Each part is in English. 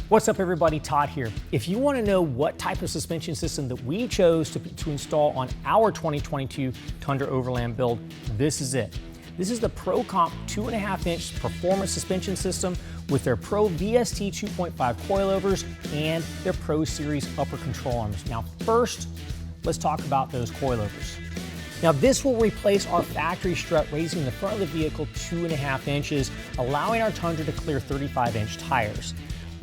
What's up everybody, Todd here. If you want to know what type of suspension system that we chose to install on our 2022 Tundra Overland build, this is it. This is the Pro Comp 2.5-inch performance suspension system with their Pro VST 2.5 coilovers and their Pro Series upper control arms. Now first, let's talk about those coilovers. Now this will replace our factory strut, raising the front of the vehicle 2.5 inches, allowing our Tundra to clear 35-inch tires.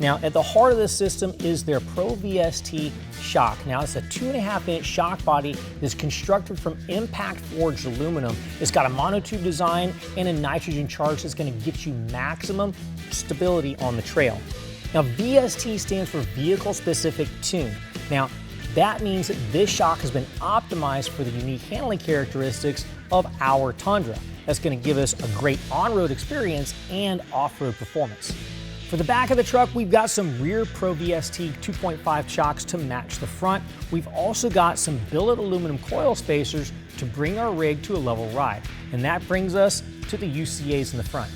Now at the heart of this system is their Pro VST shock. Now it's a 2.5-inch shock body that's constructed from impact forged aluminum. It's got a monotube design and a nitrogen charge that's going to get you maximum stability on the trail. Now VST stands for Vehicle Specific Tune. Now that means that this shock has been optimized for the unique handling characteristics of our Tundra. That's going to give us a great on-road experience and off-road performance. For the back of the truck, we've got some rear Pro VST 2.5 shocks to match the front. We've also got some billet aluminum coil spacers to bring our rig to a level ride. And that brings us to the UCAs in the front.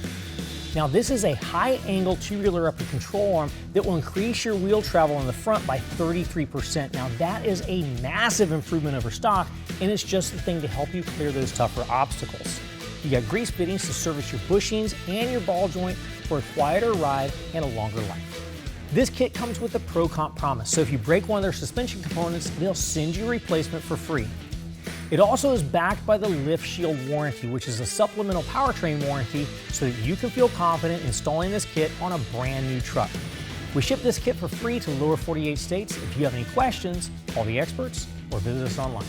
Now this is a high-angle tubular upper control arm that will increase your wheel travel in the front by 33%. Now that is a massive improvement over stock, and it's just the thing to help you clear those tougher obstacles. You got grease fittings to service your bushings and your ball joint for a quieter ride and a longer life. This kit comes with a Pro Comp promise, so if you break one of their suspension components, they'll send you a replacement for free. It also is backed by the Lift Shield warranty, which is a supplemental powertrain warranty so that you can feel confident installing this kit on a brand new truck. We ship this kit for free to lower 48 states. If you have any questions, call the experts or visit us online.